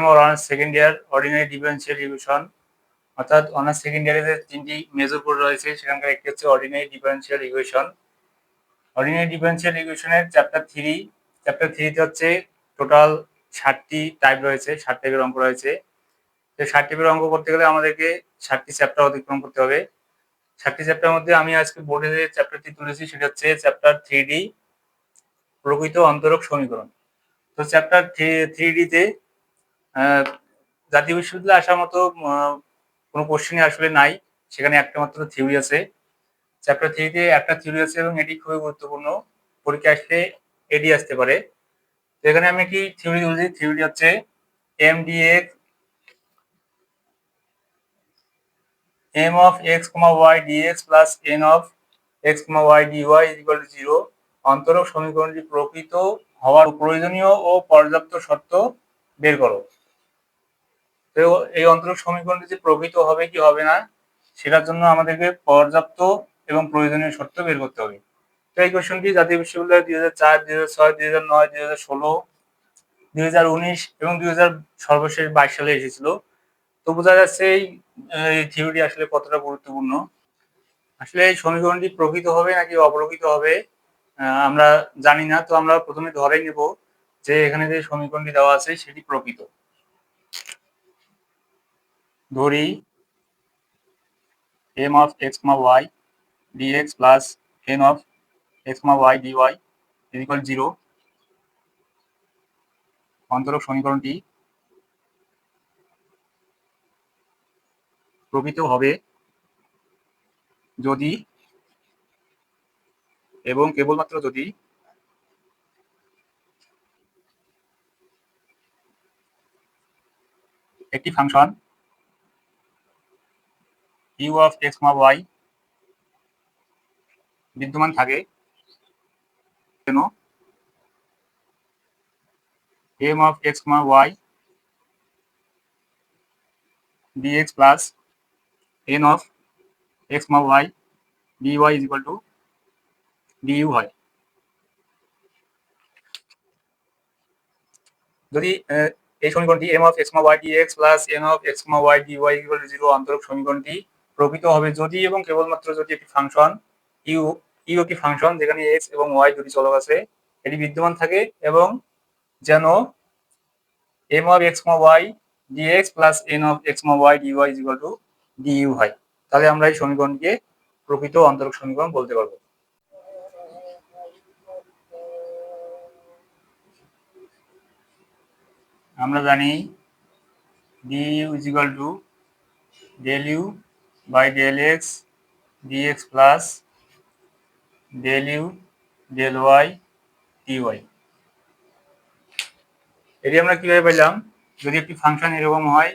আমার honours second year ordinary differential equation, অর্থাৎ honours second ইয়ারে যে তিনটি মেজর কোড রয়েছে সেখানকার একটি হচ্ছে ordinary differential equation. Ordinary differential ইকুয়েশনের চ্যাপ্টার থ্রিতে হচ্ছে টোটাল 60টি টাইপ রয়েছে, 60 টাইপের অঙ্ক রয়েছে। তো 60 টাইপের অঙ্ক করতে গেলে আমাদেরকে 60টি চ্যাপ্টার অতিক্রম করতে হবে। 60টি চ্যাপ্টারের মধ্যে আমি আজকে বোর্ডে যে চ্যাপ্টারটি তুলেছি সেটা হচ্ছে চ্যাপ্টার 3D, প্রকৃত অন্তরক সমীকরণ। তো চ্যাপ্টার 3D-তে জাতীয় বিশ্ববিদ্যালয়ে আসার মতো কোনো কোশ্চেনই আসলে নাই, সেখানে একটা মাত্র থিওরি আছে। চ্যাপ্টার 3-তে একটা থিওরি আছে এবং এটি খুবই গুরুত্বপূর্ণ, পরীক্ষা আসলে এটি আসতে পারে। তো এখানে আমি কি থিওরি বলছি, থিওরি হচ্ছে m of x, y dx plus n of x, y dy is equal to 0 অন্তরক সমীকরণটি প্রকৃত হওয়ার প্রয়োজনীয় ও পর্যাপ্ত শর্ত বের করো। তো এই অন্তরক সমীকরণটি যে প্রকৃত হবে কি হবে না সেটার জন্য আমাদেরকে পর্যাপ্ত এবং প্রয়োজনীয় শর্ত বের করতে হবে। তো এই কোশ্চেনটি জাতীয় বিশ্ববিদ্যালয় 2004, 2006, 2009, 2016, 2019 এবং সর্বশেষ 22 সালে এসেছিল। তো বোঝা যাচ্ছে এই থিওরি আসলে কতটা গুরুত্বপূর্ণ। আসলে এই সমীকরণটি প্রকৃত হবে নাকি অপ্রকৃত হবে আমরা জানি না। তো আমরা প্রথমে ধরেই নেব যে এখানে যে সমীকরণটি দেওয়া আছে সেটি প্রকৃত। ধরি m of x, y dx plus n of x, y dy is equal to 0 অন্তরক সমীকরণটি প্রকৃত হবে যদি এবং কেবলমাত্র যদি একটি function u of x, y বিদ্যমান থাকে, যেন m of x, y dx plus n of x, y dy is equal to du হয়। যদি এই সমীকরণটি m of x, y dx plus n of x, y dy is equal to 0 অন্তরক সমীকরণটি প্রকৃত হবে যদি এবং কেবলমাত্র যদি একটি ফাংশন u একটি ফাংশন যেখানে x এবং y দুটি চলক আছে এটি বিদ্যমান থাকে এবং যেন m of x, y dx plus n of x, y dy is equal to du হয়। তাহলে আমরা এই সমীকরণকে প্রকৃত অন্তরক সমীকরণ বলতে পারবো। আমরা জানি du is equal to del u by del x dx plus del u del y dy। এটি আমরা কিভাবে পেলাম, যদি একটি ফাংশন এরকম হয়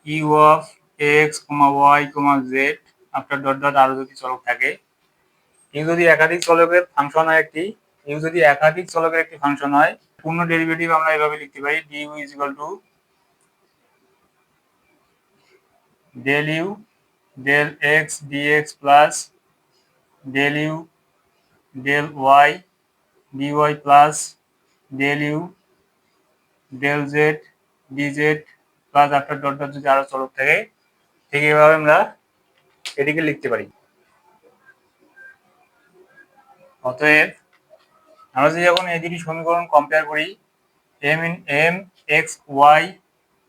u of x, y, z after dot dot আরো যদি চলক থাকে, u যদি একাধিক চলকের ফাংশন হয় একটি ফাংশন হয়, পূর্ণ ডেরিভেটিভ আমরা এভাবে লিখতে পারি du is equal to del u del x dx plus del u del y dy plus del u del z dz plus after dot dot যদি আরো চলক থাকে, ঠিক এভাবে আমরা এটিকে লিখতে পারি। অতএব আমরা যদি যখন এই দুটি সমীকরণ কম্পেয়ার করি m x y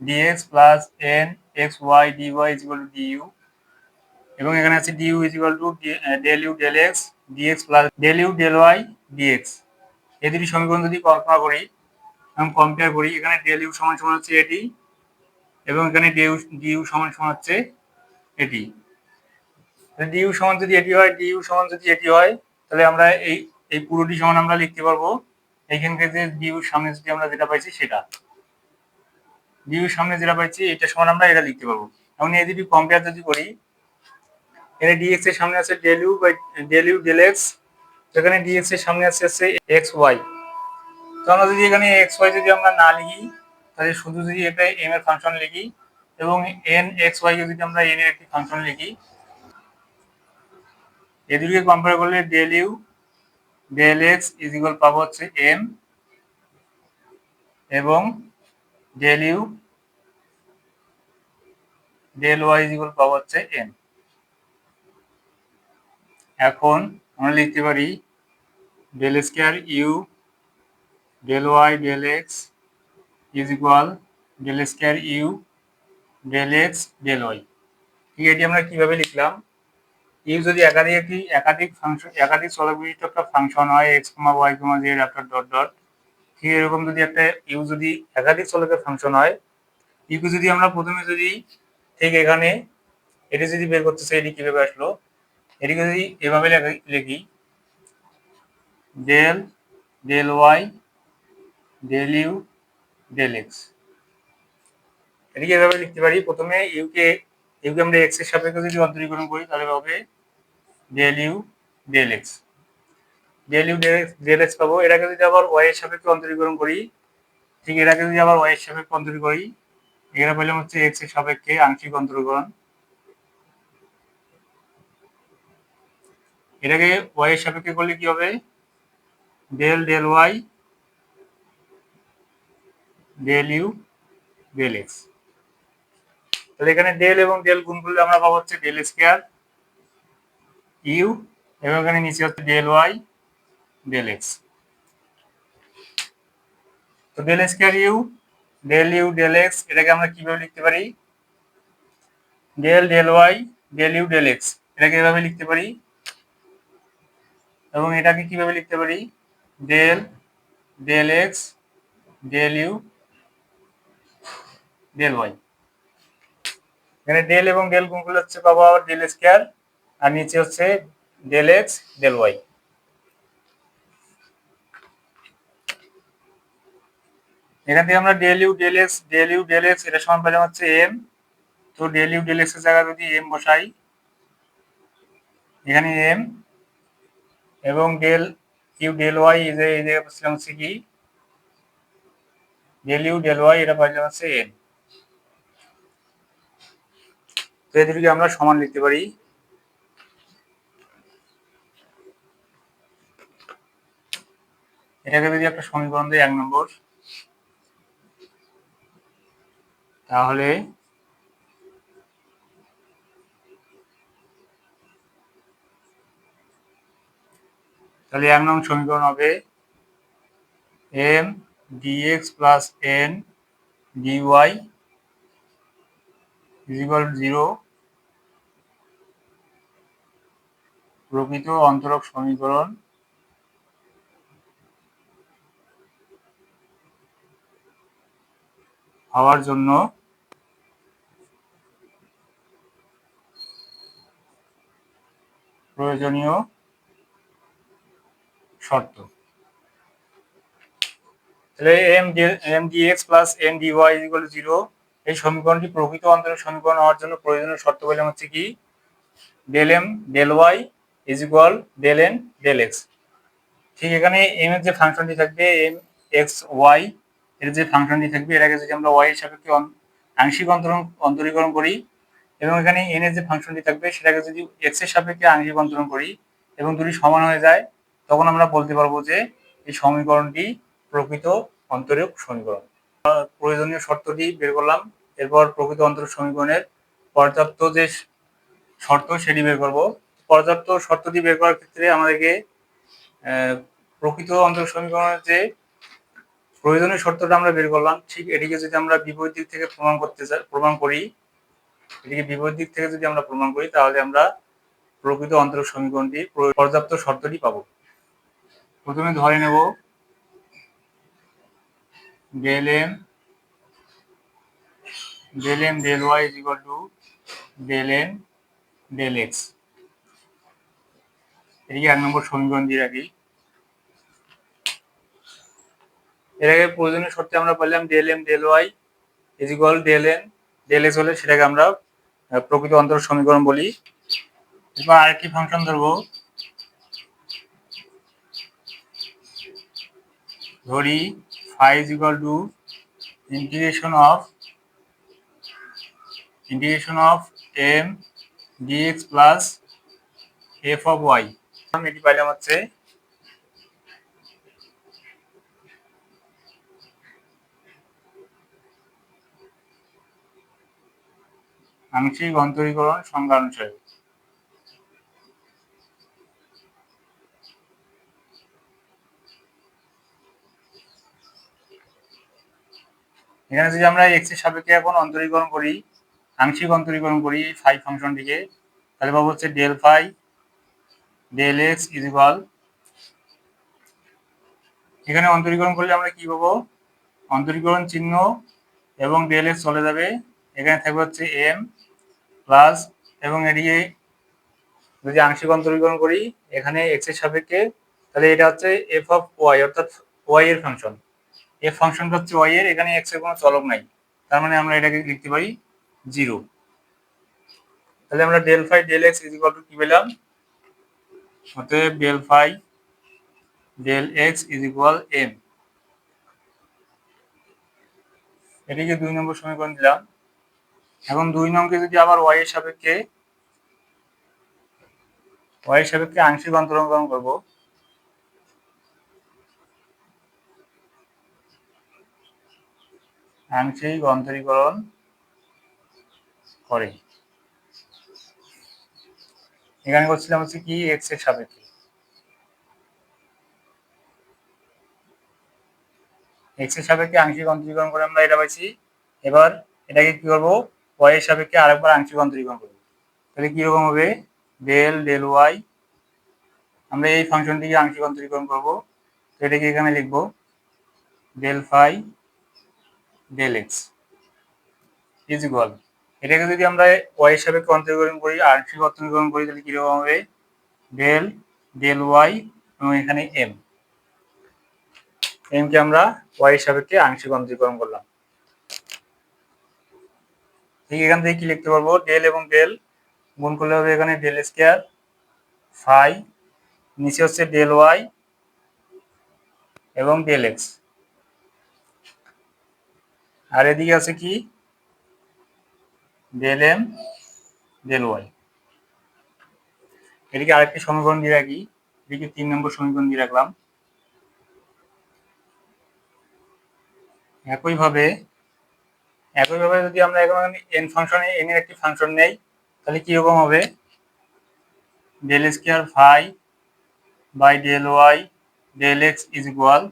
dx plus n x y dy is equal to du এবং এখানে আছে du is equal to del u del x dx plus del u del y dx। এই দুটি সমীকরণ যদি কল্পনা করি এবং কম্পেয়ার করি, এখানে del u সমান সমান হচ্ছে এটি এবং এখানে du সমান সমান হচ্ছে এটি। du সমান যদি এটি হয় তাহলে আমরা এই পুরোটি সমান আমরা লিখতে পারবো এইখানকে যে du সামনে যদি আমরা যেটা পাইছি সেটা, du সামনে যেটা পাইছি এটা সমান আমরা এটা লিখতে পারবো। এখন এই দুটি কম্পেয়ার যদি করি, এখানে dx এর সামনে আছে del u del x, এখানে dx এর সামনে আছে xy। তো আমরা যদি এখানে xy যদি আমরা না লিখি তাহলে শুধু যদি এটা m এর ফাংশন লিখি এবং n xy কে যদি আমরা n এর একটি ফাংশন লিখি, এই দুটিকে কম্পেয়ার করলে del u del x is equal পাবো হচ্ছে m এবং del u del y is equal পাবো হচ্ছে এন। এখন আমরা লিখতে পারি del square u del y del x is equal del square u del x del y. ঠিক, এটি আমরা কিভাবে লিখলাম? ইউ যদি একাধিক ফাংশন, একাধিক চলক বিশিষ্ট একটা ফাংশন হয় এক্স কমা ওয়াই কমা জেড আফটার ডট ডট, ঠিক এরকম যদি একটা ইউ যদি একাধিক চলকের ফাংশন হয়, ইউকে যদি আমরা প্রথমে যদি ঠিক এখানে এটি যদি বের করতে চাই, এটি কিভাবে আসলো? এটিকে যদি এভাবে লিখি del del y del u del x, এটিকে এভাবে লিখতে পারি। প্রথমে ইউকে আমরা এক্স এর সাপেক্ষে যদি অন্তরীকরণ করি তাহলে হবে del u del x, del u del x পাবো। এটাকে যদি আবার ওয়াই এর সাপেক্ষে অন্তরীকরণ করি, ঠিক এটাকে যদি আবার ওয়াই এর সাপেক্ষে অন্তরীকরণ করি, এখানে পেলাম হচ্ছে এক্স এর সাপেক্ষে আংশিক অন্তরীকরণ। এটাকে ওয়াই এর সাপেক্ষে করলে কি হবে? Del del y del u del x. তাহলে এখানে ডেল এবং ডেল গুণ করলে আমরা পাবো হচ্ছে ডেল স্কয়ার ইউ, এবং এখানে নিচে হচ্ছে ডেল ওয়াই ডেল এক্স। তো del square u del x, এটাকে আমরা কিভাবে লিখতে পারি? Del del y del u del x, এটাকে এভাবে লিখতে পারি। এবং এটাকে কিভাবে লিখতে পারি? Del del x del u del y. এখানে ডেল এবং ডেল গুণ করলে হচ্ছে পাবো আবার ডেল স্কয়ার, আর নিচে হচ্ছে ডেল এক্স ডেল ওয়াই। এখান থেকে আমরা ডেল ইউ ডেল এক্স এটা সমান পেলাম হচ্ছে এম। তো ডেল ইউ ডেল এক্স এর জায়গায় যদি এম বসাই, এখানে এম, এবং ডেল ইউ ডেল ওয়াই এই জায়গায় বসলাম হচ্ছে কি ডেল ইউ ডেল ওয়াই, এটা পাইলাম হচ্ছে এন। তো এই দুটোকে আমরা সমান লিখতে পারি। এটাকে যদি একটা সমীকরণ দিই 1 নম্বর, তাহলে তাহলে 1 নং সমীকরণ হবে m dx plus n dy is equal to 0, প্রকৃত অন্তরক সমীকরণ হওয়ার জন্য প্রয়োজনীয় শর্ত। তাহলে m dx plus n dy is equal to 0, এই সমীকরণটি প্রকৃত অন্তরক সমীকরণ হওয়ার জন্য প্রয়োজনীয় শর্ত বললাম হচ্ছে কি del m del y is equal del n del x. ঠিক এখানে এম এর যে ফাংশনটি থাকবে এম এক্স ওয়াই এর যে ফাংশনটি থাকবে, এটাকে যদি আমরা ওয়াই এর সাপেক্ষে আংশিক অন্তরীকরণ করি, এবং এখানে এন এর যে ফাংশনটি থাকবে সেটাকে যদি এক্স এর সাপেক্ষে আংশিক অন্তরণ করি এবং দুটি সমান হয়ে যায়, তখন আমরা বলতে পারবো যে এই সমীকরণটি প্রকৃত অন্তরক সমীকরণ। প্রয়োজনীয় শর্তটি বের করলাম, এরপর প্রকৃত অন্তরক সমীকরণের পর্যাপ্ত যে শর্ত সেটি বের করব। পর্যাপ্ত শর্তটি বের করার ক্ষেত্রে আমাদেরকে প্রকৃত অন্তরক সমীকরণের যে প্রয়োজনীয় শর্তটা আমরা বের করলাম, ঠিক এটিকে যদি আমরা বিপরীত দিক থেকে প্রমাণ করি তাহলে আমরা প্রকৃত অন্তরক সমীকরণটি পর্যাপ্ত শর্তটি পাবো। প্রথমে ধরে নেব del m del y is equal to del n del x, এটিকে 1 নম্বর সমীকরণ দিয়ে রাখি। এর আগে প্রয়োজনীয় শর্তে আমরা পেলাম del m del y is equal del n del x, হলে সেটাকে আমরা প্রকৃত অন্তরক সমীকরণ বলি। এবার আরেকটি ফাংশন ধরবো, ধরি phi is equal to integration of m dx plus f of y. এটি পাইলাম হচ্ছে আংশিক অন্তরীকরণ সংজ্ঞা অনুসারে। এখানে যদি আমরা এক্স এর সাপেক্ষে এখন অন্তরীকরণ করি, আংশিক অন্তরীকরণ করি এই ফাই ফাংশনটিকে, তাহলে পাবো হচ্ছে del phi del x is equal, এখানে অন্তরীকরণ করলে আমরা কি পাবো, অন্তরীকরণ চিহ্ন এবং ডেল এক্স চলে যাবে, এখানে থাকবে হচ্ছে এম প্লাস, এবং এদিকে যদি আংশিক অন্তরীকরণ করি এখানে এক্স এর সাপেক্ষে, তাহলে এটা হচ্ছে এফ অফ ওয়াই, অর্থাৎ ওয়াই এর ফাংশন। এফ ফাংশনটা হচ্ছে ওয়াই এর, এখানে এক্স এর কোনো চলক নাই, তার মানে আমরা এটাকে লিখতে পারি 0। তাহলে আমরা del phi del x is equal to কি পেলাম, অতএব del phi del x is equal m. এটিকে 2 নম্বর সমীকরণ দিলাম। এখন 2 নম্বরকে যদি আবার ওয়াই এর সাপেক্ষে আংশিক অন্তরীকরণ করব, আংশিক অন্তরীকরণ করে এখানে করছিলাম হচ্ছে কি এক্স এর সাপেক্ষে, এক্স এর সাপেক্ষে আংশিক অন্তরীকরণ করে আমরা এটা পাইছি। এবার এটাকে কি করব, ওয়াই এর সাপেক্ষে আরেকবার আংশিক অন্তরীকরণ করব, তাহলে কি রকম হবে, ডেল ডেল ওয়াই, আমরা এই ফাংশনটিকে আংশিক অন্তরীকরণ করব, তো এটাকে এখানে লিখব del phi del x is equal, এটাকে যদি আমরা ওয়াই এর সাপেক্ষে অন্তরীকরণ করি, আংশিক অন্তরীকরণ করি, তাহলে কিরকম হবে, ডেল ডেল ওয়াই এবং এখানে এম, এম কে আমরা ওয়াই এর সাপেক্ষে আংশিক অন্তরীকরণ করলাম। ঠিক এখান থেকে কি লিখতে পারবো, ডেল এবং ডেল গুণ করলে হবে এখানে ডেল স্কয়ার ফাই, নিচে হচ্ছে ডেল ওয়াই এবং ডেল এক্স, আর এদিকে আছে কি ডেল এম ডেল ওয়াই। এদিকে আরেকটি সমীকরণ দিয়ে রাখি, এদিকে 3 নম্বর সমীকরণ দিয়ে রাখলাম। একইভাবে যদি আমরা এখন এন ফাংশনে এন এর একটি ফাংশন নেই, তাহলে কি রকম হবে, del square phi by del y del x is equal,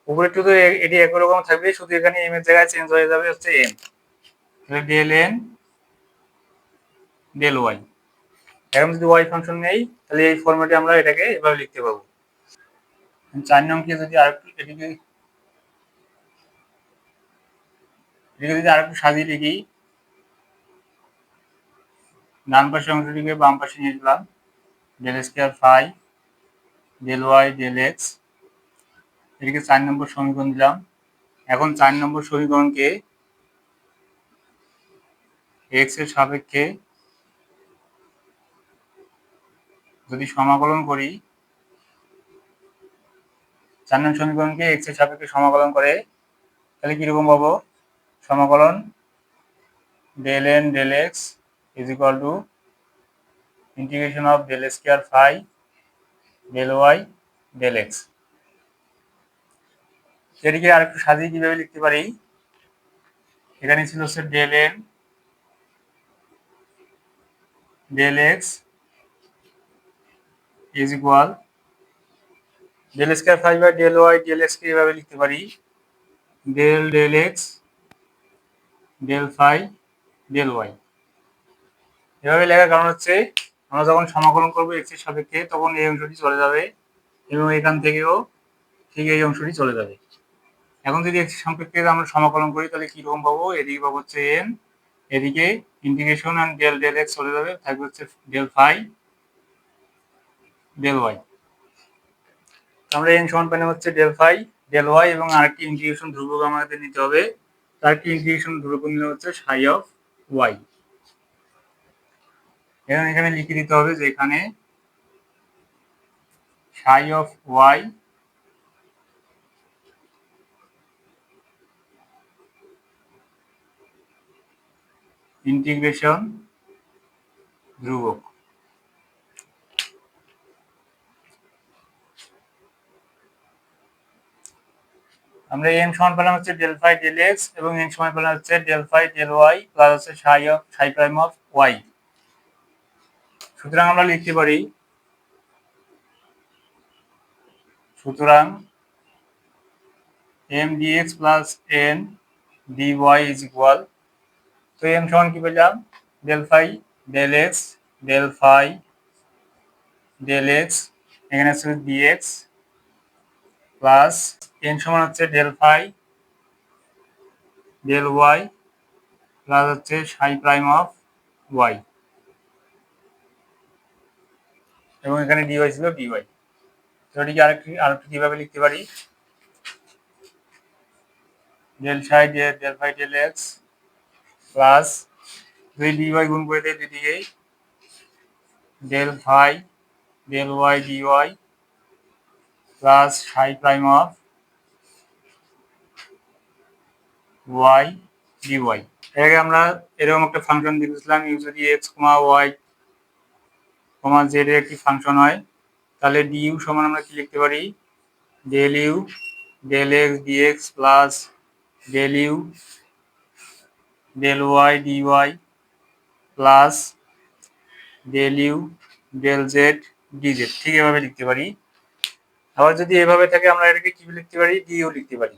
উপরে তো এটি একই রকম থাকবে, শুধু এখানে এম এর জায়গায় চেঞ্জ হয়ে যাবে হচ্ছে এন, তাহলে ডেল এন ডেল ওয়াই। এখন যদি ওয়াই ফাংশন নেই, তাহলে এই ফরম্যাটে আমরা এটাকে এভাবে লিখতে পাবো। 4 নম্বরকে যদি আরেকটু এটিকে যদি আরেকটু সাজিয়ে লিখি, ডান পাশের অংশটিকে বাম পাশে নিয়ে আসলাম, del square phi del y del x, এটিকে 4 নম্বর সমীকরণ দিলাম। এখন 4 নম্বর সমীকরণকে এক্স এর সাপেক্ষে যদি সমাকলন করি, 4 নম্বর সমীকরণকে এক্স এর সাপেক্ষে সমাকলন করে, তাহলে কিরকম পাবো, সমাকলন del n del x is equal to integration of del square phi del y del x. এটিকে আরেকটু সাজিয়ে কিভাবে লিখতে পারি, এখানে ছিল হচ্ছে del n del x is equal del square phi by del y del x কে এভাবে লিখতে পারি, del del x del phi del y. এভাবে লেখার কারণ হচ্ছে আমরা যখন সমাকলন করবো এক্স এর সাপেক্ষে, তখন এই অংশটি চলে যাবে এবং এখান থেকেও ঠিক এই অংশটি চলে যাবে। এখন যদি এক্স সাপেক্ষে আমরা সমাকলন করি, তাহলে কিরকম পাবো, এদিকে পাবো হচ্ছে এন, এদিকে integration and del del x চলে যাবে, থাকবে হচ্ছে ডেল ফাই ডেল ওয়াই। আমরা এন সমান পেলাম হচ্ছে ডেল ফাই ডেল ওয়াই, এবং আরেকটি ইন্টিগ্রেশন ধ্রুবক আমাদের নিতে হবে, তার একটি ইন্টিগ্রেশন ধ্রুবক নিলে হচ্ছে সাই অফ ওয়াই। এখানে লিখে দিতে হবে যে এখানে সাই অফ ওয়াই ইন্টিগ্রেশন ধ্রুবক। আমরা এম সমান পেলাম হচ্ছে ডেল ফাই ডেল এক্স এবং এন সমান পেলাম হচ্ছে del phi del y plus হচ্ছে সাই প্রাইম অফ ওয়াই। সুতরাং আমরা লিখতে পারি, সুতরাং m dx plus n d y is equal, তো এম সমান কি পেলাম del phi del x del phi del x, এখানে আছে ডিএক্স প্লাস এন সমান হচ্ছে del phi del y plus হচ্ছে সাই প্রাইম অফ ওয়াই এবং এখানে ডিওয়াই ছিল ডিওয়াই। তো এটিকে আরেকটু কিভাবে লিখতে পারি, del phi del x plus দুই ডিওয়াই গুণ করে দেয় দুদিকেই, del phi del y dy plus psi prime of y dy. এর আগে আমরা এরকম একটা ফাংশন দেখেছিলাম, ইউ যদি এক্স কমা ওয়াই কমা জেড এর একটি ফাংশন হয় তাহলে ডিইউ সমান আমরা কি লিখতে পারি, del u del x dx plus del u del y dy plus del u del z dz, ঠিক এভাবে লিখতে পারি। আবার যদি এভাবে থাকে আমরা এটাকে কি লিখতে পারি, ডিইউ লিখতে পারি।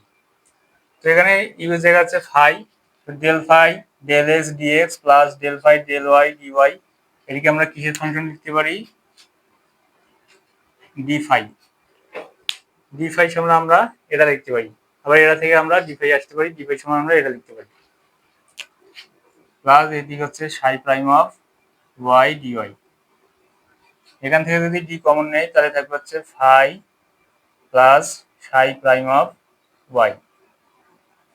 তো এখানে ইউ এর জায়গা আছে phi, del phi del x dx plus del phi del y dy, এটিকে আমরা কিসের ফাংশন লিখতে পারি, ডি ফাই। ডি ফাই সমান আমরা এটা লিখতে পারি, আবার এটা থেকে আমরা ডি ফাই আসতে পারি, ডি ফাই সমান আমরা এটা লিখতে পারি প্লাস এদিকে হচ্ছে psi prime of y dy. এখান থেকে যদি ডি কমন নেই তাহলে থাকবে হচ্ছে phi plus psi prime of y.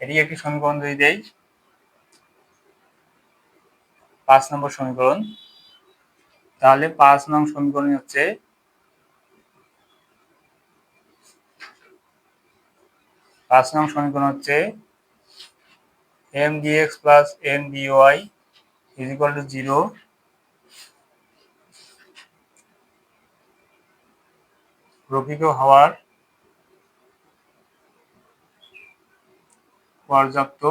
এটি একটি সমীকরণ যদি দেই 5 নম্বর সমীকরণ, তাহলে 5 নং সমীকরণ হচ্ছে m dx plus n dy is equal to 0, প্রকৃত হওয়ার পর্যাপ্ত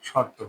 শর্ত।